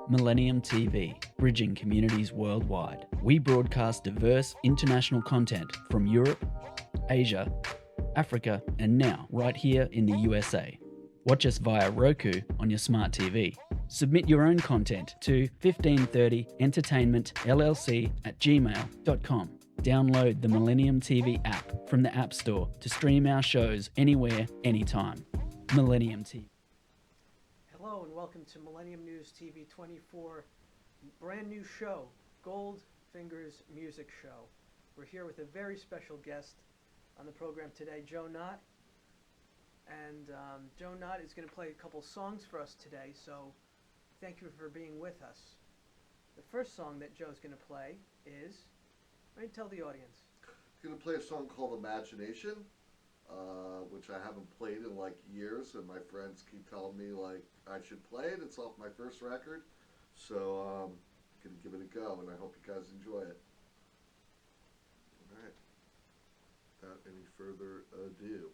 Millennium TV, bridging communities worldwide. We broadcast diverse international content from Europe, Asia, Africa, and now right here in the USA. Watch us via Roku on your smart TV. Submit your own content to 1530entertainmentllc@gmail.com. Download the Millennium TV app from the App Store to stream our shows anywhere, anytime. Millennium TV. Hello and welcome to Millennium News TV 24, brand new show, Goldfinger's Music Show. We're here with a very special guest on the program today, Joe Knott. And Joe Knott is going to play a couple songs for us today, so thank you for being with us. The first song that Joe's going to play is, why don't you tell the audience? I'm going to play a song called Imagination, which I haven't played in like years, and my friends keep telling me like I should play it. It's off my first record, so I'm going to give it a go, and I hope you guys enjoy it. All right. Without any further ado.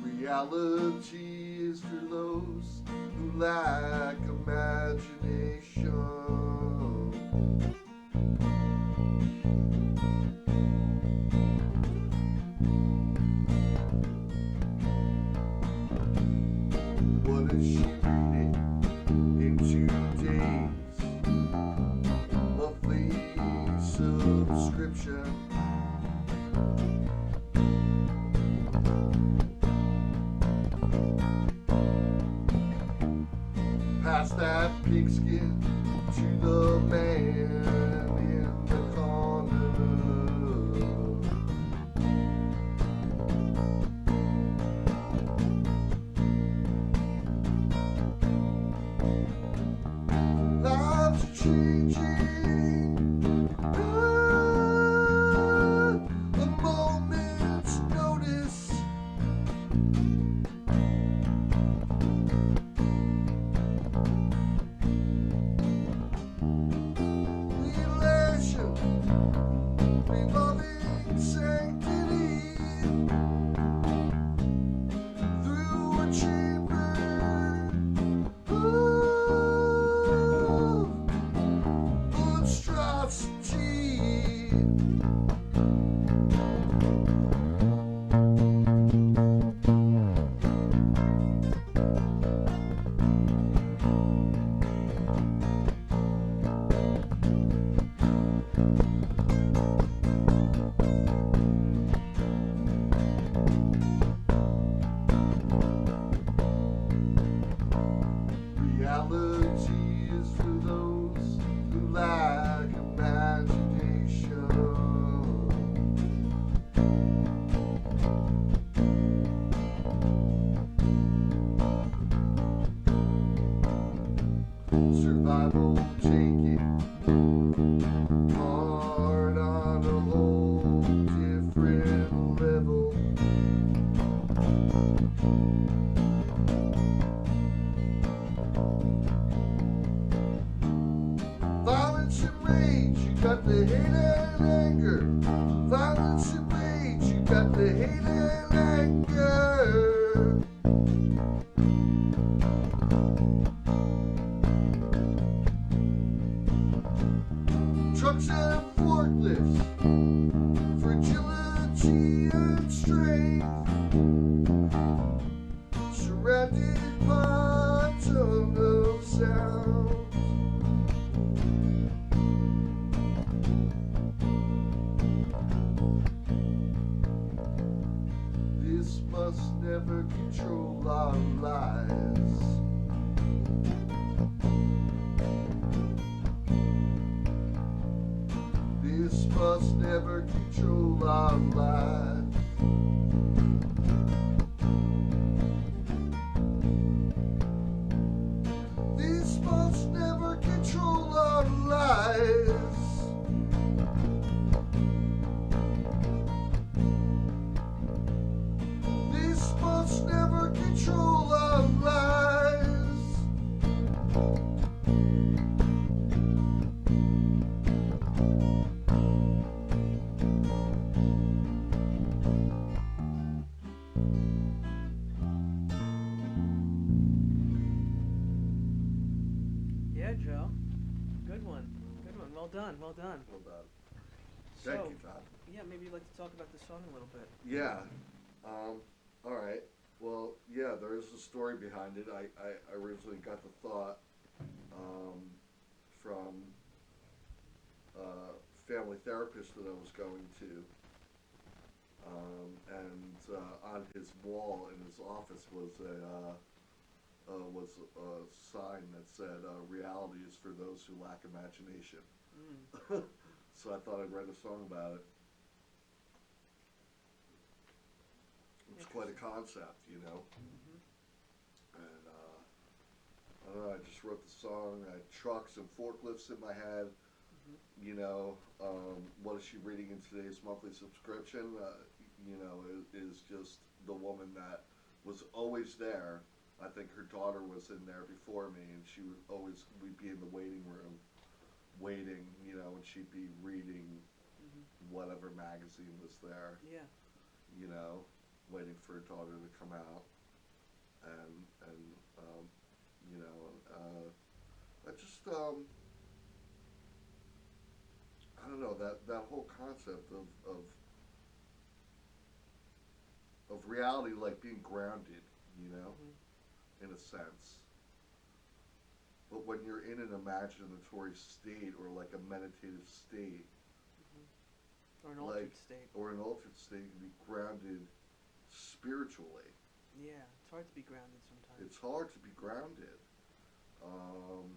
Reality is for those who lack imagination. What is she reading in 2 days? Monthly subscription. Pass that pigskin to the man in the corner. Lives are changing, a moment's notice. Revolving sanctity through a chamber of monstrosity. Reality is for those who lack imagination. Survival taking part on a whole different level. Violence and rage, you got the hate and anger. Violence and rage, you got the hate and anger. Trucks and forklifts, fragility and strength, surrounded by a ton of sound. This must never control our lives. This must never control our lives. This must never control our lives. This must never control our lives. done. Well done. Well done. So, Thank you, Todd. yeah, maybe you'd like to talk about the song a little bit. Yeah. All right. Well, yeah, there is a story behind it. I originally got the thought um, from a family therapist that I was going to. And on his wall in his office was a sign that said, "Reality is for those who lack imagination." Mm. So I thought I'd write a song about it. It's quite a concept, you know. Mm-hmm. And I don't know. I just wrote the song. I had trucks and forklifts in my head. Mm-hmm. You know, what is she reading in today's monthly subscription? You know, is just the woman that was always there. I think her daughter was in there before me, and she would always, we'd be in the waiting room, waiting, you know, and she'd be reading Mm-hmm. whatever magazine was there, Yeah. you know, waiting for her daughter to come out, and you know, I just I don't know, that whole concept of reality, like being grounded, you know, Mm-hmm. in a sense. But when you're in an imaginatory state or like a meditative state, Mm-hmm. Or an altered like, state. or an altered state, you can be grounded spiritually. Yeah, it's hard to be grounded sometimes. It's hard to be grounded. Um,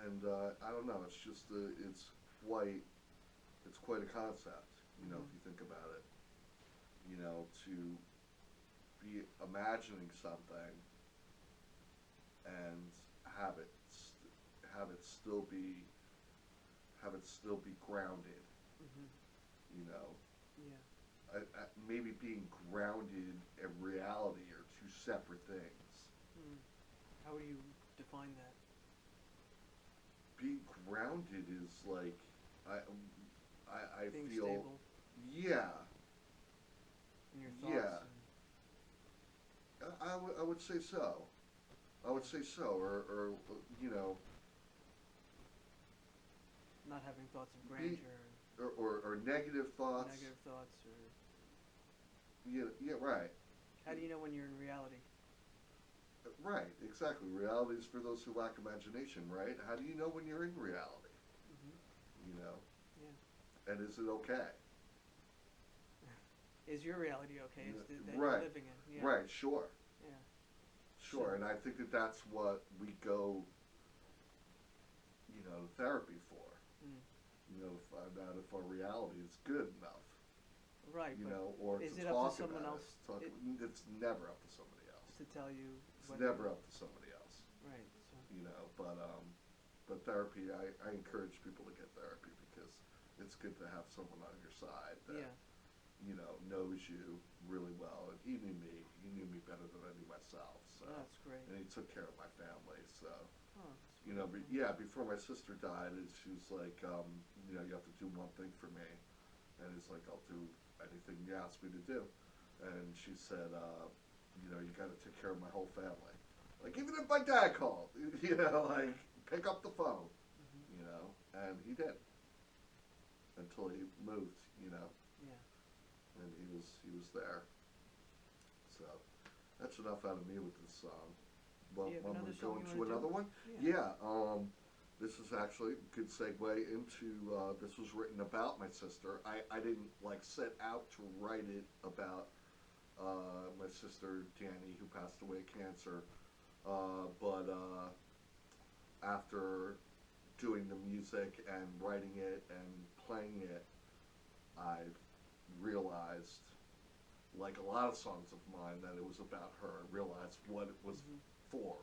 and I don't know. It's just quite it's quite a concept. You know, Mm-hmm. if you think about it. You know, to be imagining something and have it have it still be grounded. Mm-hmm. You know, Yeah. maybe being grounded and reality are two separate things. Mm. How would you define that? Being grounded is like I I Being feel stable yeah in your yeah thoughts. I would say so. I would say so, or you know, Not having thoughts of be, grandeur, or negative thoughts. negative thoughts, or Yeah, yeah, right, how do you know when you're in reality? right, exactly. Reality is for those who lack imagination, right? How do you know when you're in reality? Mm-hmm. You know, Yeah. and is it okay? Is your reality okay? Is that Right, you're living in? Yeah. right, sure, Yeah. sure. So- And I think that that's what we go, you know, to therapy for. Mm. You know, to find out if our reality is good enough. Right, You but know, or is to it up to talk someone about else it. It's never up to somebody else. to tell you? It's Whether, never up to somebody else. right. So. You know, but therapy, I encourage people to get therapy because it's good to have someone on your side that Yeah. you know knows you really well, and he knew me. He knew me better than I knew myself. So, Oh, that's great. and he took care of my family. So, Oh, that's you know, but wonderful. yeah, before my sister died, she was like, you know, you have to do one thing for me, and he's like, I'll do anything you ask me to do, and she said, you know, you got to take care of my whole family. Like even if my dad called, you know, like pick up the phone, Mm-hmm. you know, and he did until he moved, you know, Yeah. and he was there. So that's enough out of me with this song. Well, Do you have I'm another gonna go song you into wanna do? another one. Yeah. Yeah. This is actually a good segue into. This was written about my sister. I didn't like set out to write it about my sister Danny, who passed away of cancer. But after doing the music and writing it and playing it, I realized, like a lot of songs of mine, that it was about her. I realized what it was Mm-hmm. for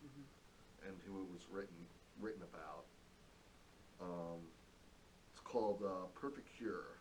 Mm-hmm. and who it was written about. It's called Perfect Cure.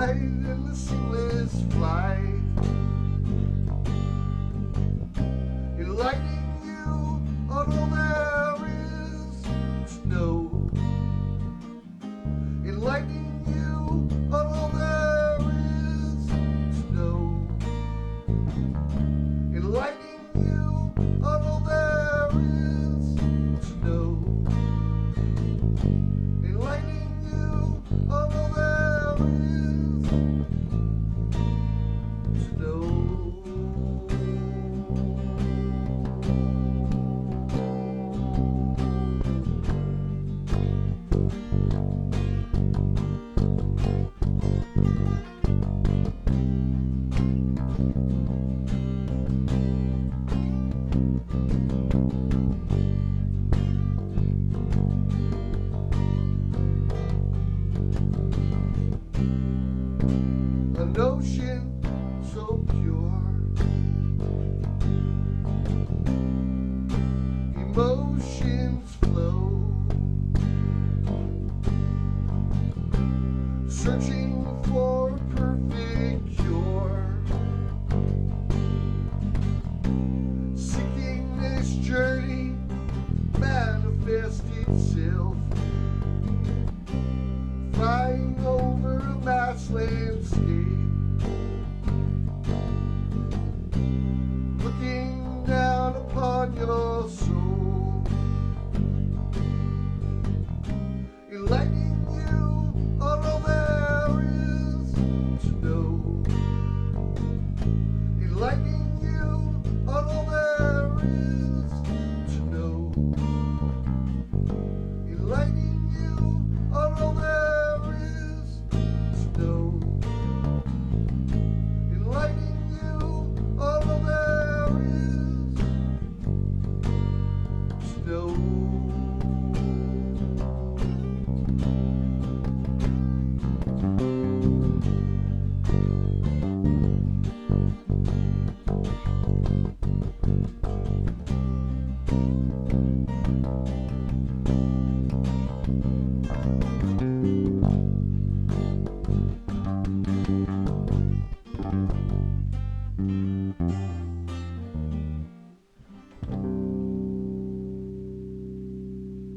night in the seamless flight, enlightening you on all there is to know, enlightening you on all there is to know, enlightening you on all there is to know, enlightening you on all there is to know. An ocean so pure, emotions flow, searching for perfect cure, seeking this journey manifest itself, flying over a vast landscape, looking down upon your soul, enlightening you on all there is to know, enlightening you on all there is to know, enlightening you on all there is to know, enlightening you on all there is to know.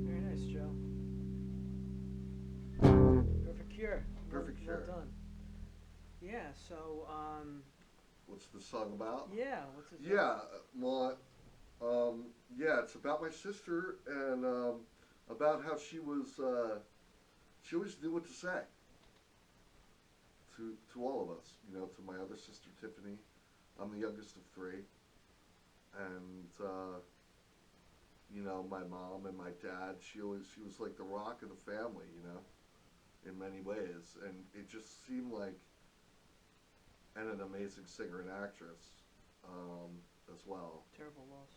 Very nice, Joe. Perfect Cure. Perfect Well Cure. done. Yeah, so, What's the song about? yeah, what's his Yeah, well, yeah, it's about my sister and about how she always knew what to say to all of us. You know, to my other sister Tiffany. I'm the youngest of three, and you know, my mom and my dad. She was like the rock of the family. You know, in many ways, and it just seemed like, and an amazing singer and actress as well. Terrible loss.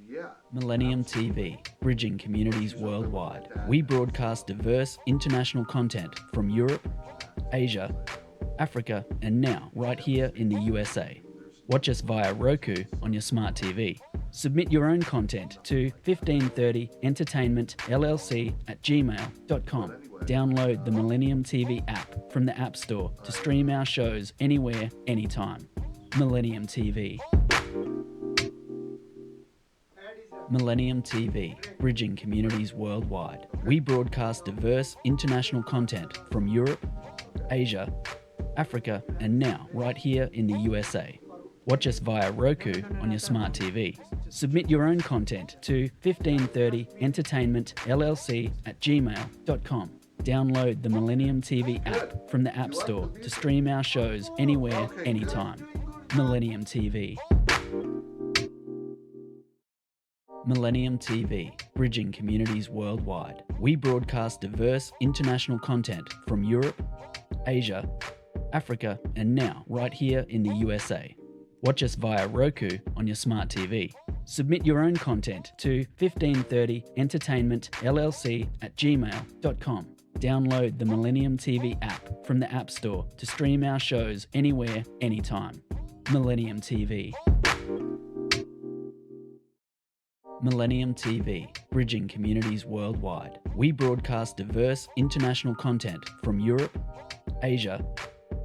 Yeah. Millennium TV, bridging communities worldwide. We broadcast diverse international content from Europe, Asia, Africa, and now right here in the USA. Watch us via Roku on your smart TV. Submit your own content to 1530entertainmentllc@gmail.com. Download the Millennium TV app from the App Store to stream our shows anywhere, anytime. Millennium TV. Millennium TV, bridging communities worldwide. We broadcast diverse international content from Europe, Asia, Africa, and now right here in the USA. Watch us via Roku on your smart TV. Submit your own content to 1530entertainmentllc@gmail.com. Download the Millennium TV app from the App Store to stream our shows anywhere, anytime. Millennium TV. Millennium TV, bridging communities worldwide. We broadcast diverse international content from Europe, Asia, Africa, and now right here in the USA. Watch us via Roku on your smart TV. Submit your own content to 1530entertainmentllc@gmail.com. Download the Millennium TV app from the App Store to stream our shows anywhere, anytime. Millennium TV. Millennium TV, bridging communities worldwide. We broadcast diverse international content from Europe, Asia,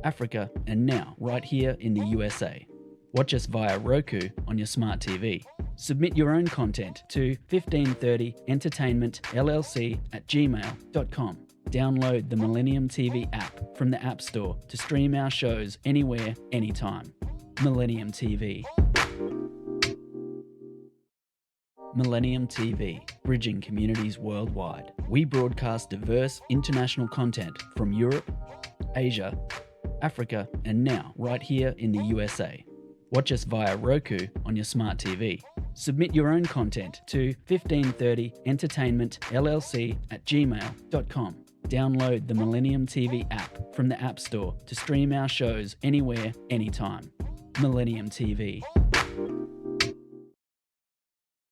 Africa, and now right here in the USA. Watch us via Roku on your smart TV. Submit your own content to 1530entertainmentllc@gmail.com. Download the Millennium TV app from the App Store to stream our shows anywhere, anytime. Millennium TV. Millennium TV, bridging communities worldwide. We broadcast diverse international content from Europe, Asia, Africa, and now right here in the USA. Watch us via Roku on your smart TV. Submit your own content to 1530entertainmentllc@gmail.com. Download the Millennium TV app from the App Store to stream our shows anywhere, anytime. Millennium TV.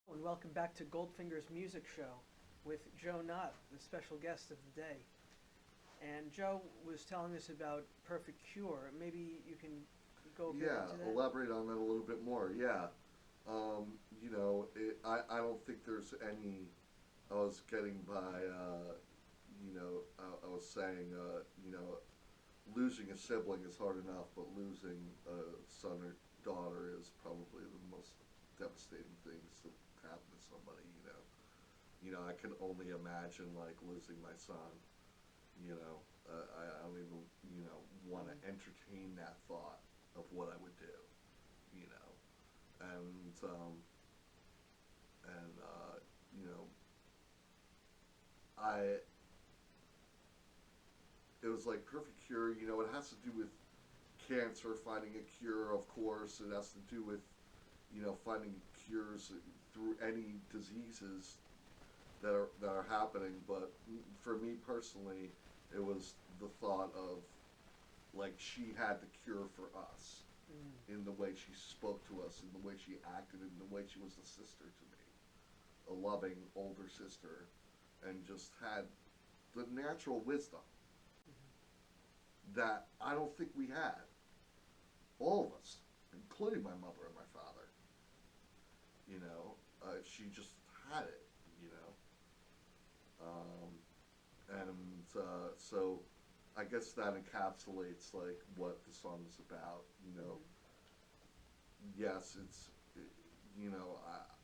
And welcome back to Goldfinger's Music Show with Joe Knott, the special guest of the day. And Joe was telling us about Perfect Cure. Maybe you can go a bit into that? Elaborate on that a little bit more. I don't think there's any. I was getting by. I was saying, losing a sibling is hard enough, but losing a son or daughter is probably the most devastating things that happen to somebody. I can only imagine like losing my son. I don't even want to entertain that thought of what I would do. It was like Perfect Cure, it has to do with cancer, finding a cure, of course. It has to do with, finding cures through any diseases that are happening. But for me personally, it was the thought of, like, she had the cure for us in the way she spoke to us, in the way she acted, in the way she was a sister to me, a loving older sister, and just had the natural wisdom that I don't think we had. All of us, including my mother and my father. She just had it, so I guess that encapsulates like what the song is about. Yes,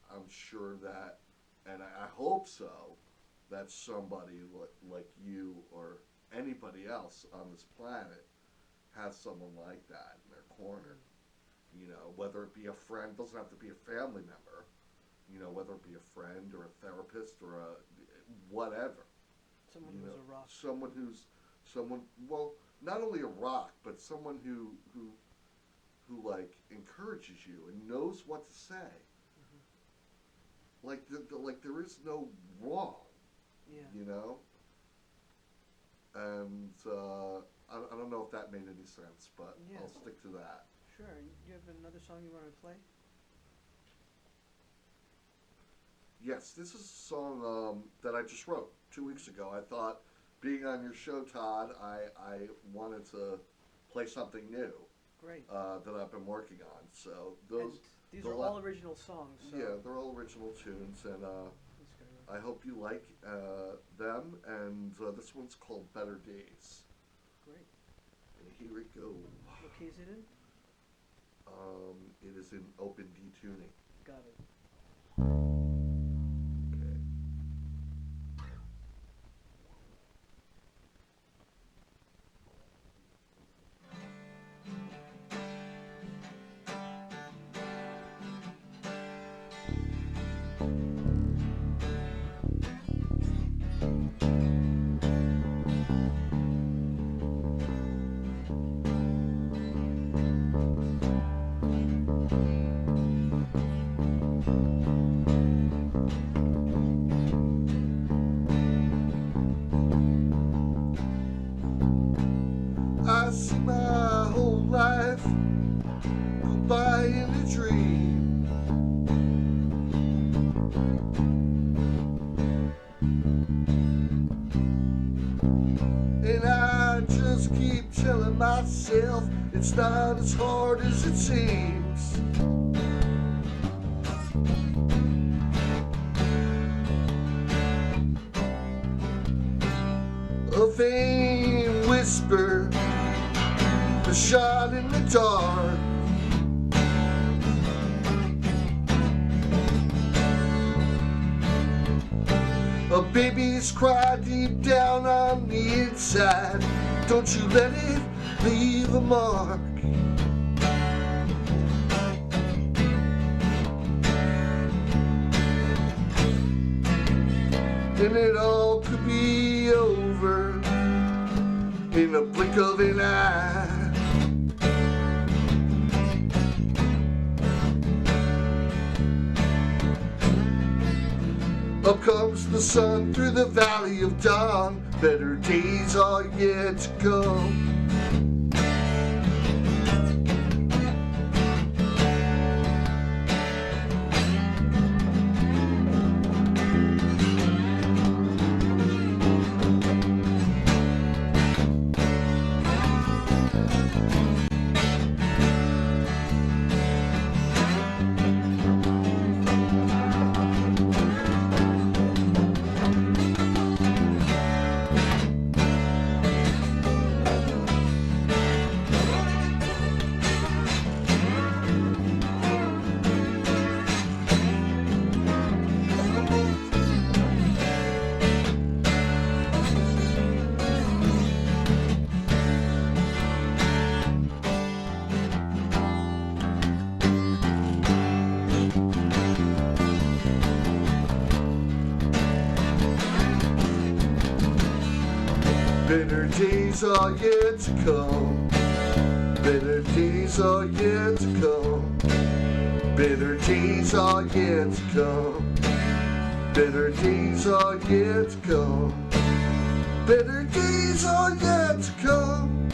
I'm sure that, and I hope so, that somebody like you or anybody else on this planet has someone like that in their corner. Whether it be a friend, doesn't have to be a family member. Whether it be a friend or a therapist or a whatever. Someone who's a rock. Well, not only a rock, but someone who like encourages you and knows what to say. Like there is no wrong. Yeah. And I don't know if that made any sense, but Yeah. I'll stick to that. Sure. You have another song you want to play? Yes, this is a song that I just wrote 2 weeks ago. I thought, being on your show, Todd, I wanted to play something new. Great. That I've been working on. So And these are all original songs. So yeah, they're all original tunes, and that's good. I hope you like them. And this one's called Better Days. Great. And here it goes. What key is it in? It is in open D tuning. Got it. Okay. I see my whole life go by in a dream. And I just keep telling myself it's not as hard as it seems. A vain whisper a shot in the dark. A baby's cry deep down on the inside. Don't you let it leave a mark. And it all could be over in a blink of an eye. Up comes the sun through the valley of dawn. Better days are yet to come. Better days are yet to come. Better days are yet to come. Better days are yet to come. Better days are yet to come. Better days are yet to come.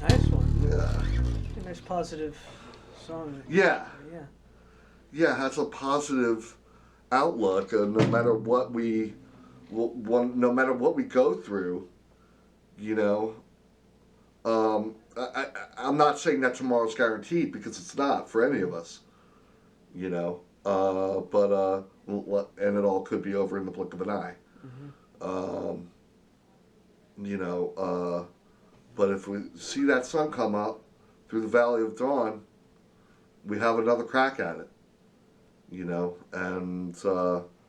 Nice one. Yeah. A nice positive song. Yeah. Yeah. Yeah, has a positive outlook, and no matter what we, no matter what we go through, you know, I'm not saying that tomorrow's guaranteed because it's not for any of us, you know, and it all could be over in the blink of an eye, you know, but if we see that sun come up through the valley of dawn, we have another crack at it, you know, and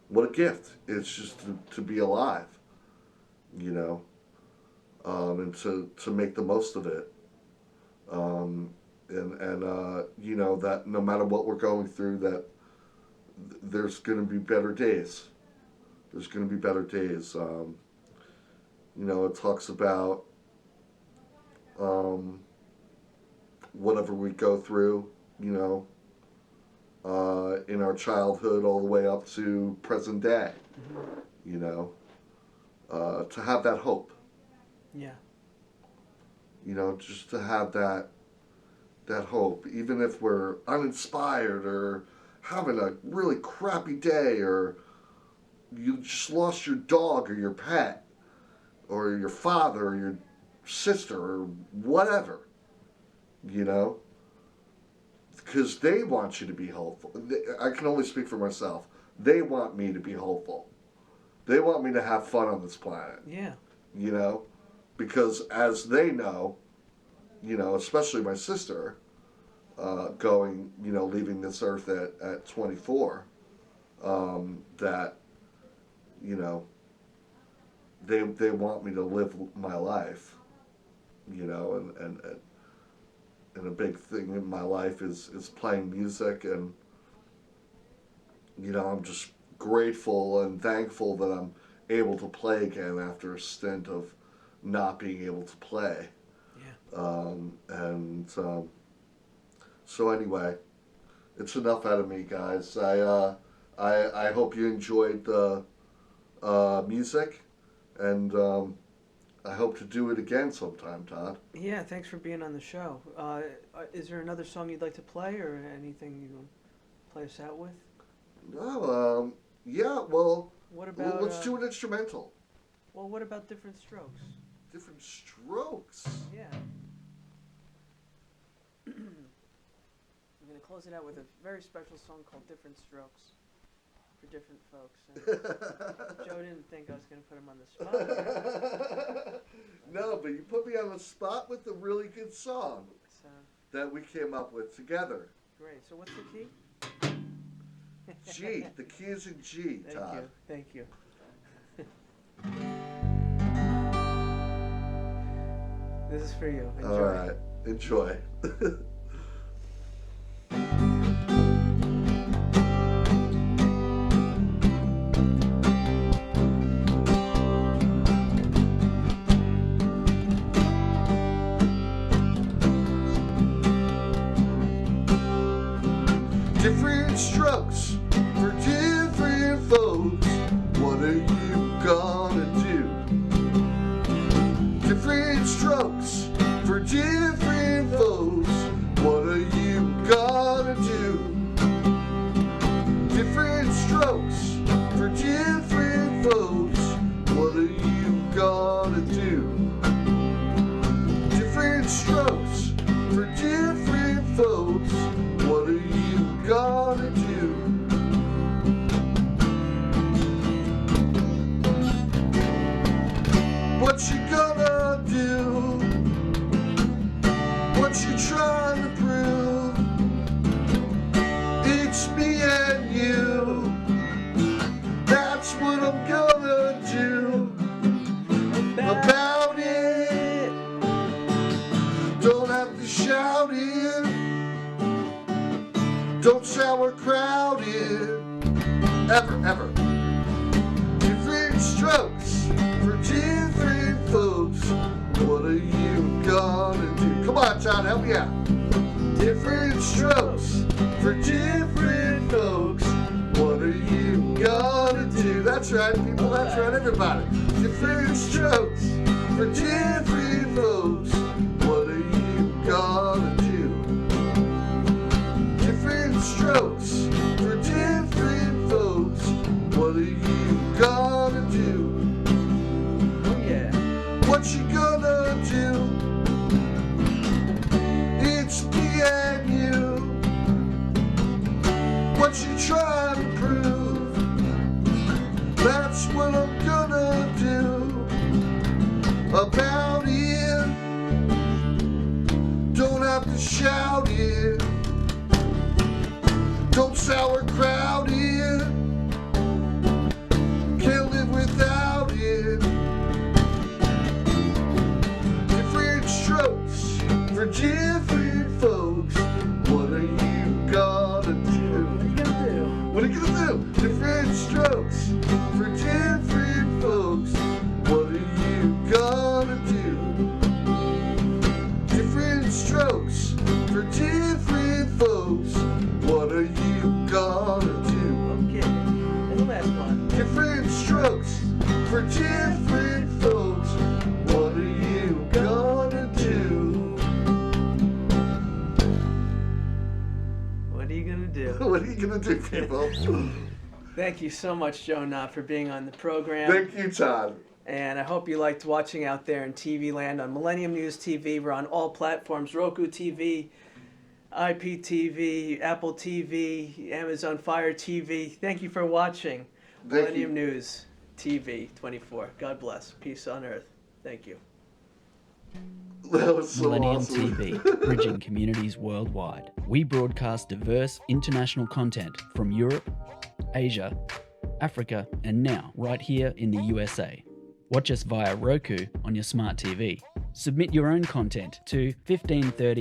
what a gift it's just to be alive, you know, and to make the most of it, and you know, that no matter what we're going through, that there's going to be better days. There's going to be better days. You know, it talks about whatever we go through, you know, in our childhood all the way up to present day, you know, to have that hope. Yeah. You know, just to have that hope, even if we're uninspired or having a really crappy day, or you just lost your dog or your pet or your father or your sister or whatever, you know, because they want you to be hopeful. I can only speak for myself. They want me to be hopeful. They want me to have fun on this planet. Yeah. You know, because as they know, you know, especially my sister, going, you know, leaving this earth at 24, that, you know, they want me to live my life, you know, and a big thing in my life is playing music, and, you know, I'm just grateful and thankful that I'm able to play again after a stint of not being able to play. Yeah. So anyway, it's enough out of me, guys. I hope you enjoyed the music, and I hope to do it again sometime, Todd. Yeah, thanks for being on the show. Is there another song you'd like to play, or anything you want to play us out with? No, yeah, well, What about let's do an instrumental. Well, what about Different Strokes? Different Strokes. Yeah. I'm gonna close it out with a very special song called Different Strokes for different folks. And Joe didn't think I was going to put him on the spot. No, but you put me on the spot with a really good song So, that we came up with together. great. So what's the key? G. The key is in G, Thank Todd. you. Thank you. This is for you. Enjoy. All right. Enjoy. Different strokes for different folks. What are you gonna do? Different strokes for different folks. What are you gonna do? Different strokes for different folks. What are you gonna do? Different strokes for different folks. What are you gonna do? What you gonna do? What you trying to prove? It's me and you. That's what I'm gonna do about it. Don't have to shout it. Don't sauerkraut it. Ever, ever. Different strokes for different folks. What are you gonna do? Come on, John, help me out. Different strokes for different folks. What are you gonna do? That's right, people, that's right, everybody. Different strokes for different folks. What are you gonna do? Different strokes for different folks. What are you gonna do? Oh, yeah. What you gonna do? It's me and you. What you trying to prove? That's what I'm gonna do about it. Don't have to shout it. Don't sauerkraut it. Can't live without it. Different strokes for different folks. What are you gonna do? What are you going to do? What are you gonna do? Different strokes for different folks. What are you gonna do? Different strokes for different folks. What are you gonna do? Okay. And the last one. Different strokes for different folks. What are you gonna do? What are you going to do? What are you gonna do, people? Thank you so much, Joe Knott, for being on the program. Thank you, Todd. And I hope you liked watching out there in TV land on Millennium News TV. We're on all platforms, Roku TV, IPTV, Apple TV, Amazon Fire TV. Thank you for watching Thank Millennium you. News TV 24. God bless. Peace on earth. Thank you. That was so Millennium awesome. TV, bridging communities worldwide. We broadcast diverse international content from Europe, Asia, Africa, and now right here in the USA. Watch us via Roku on your smart TV. Submit your own content to 1530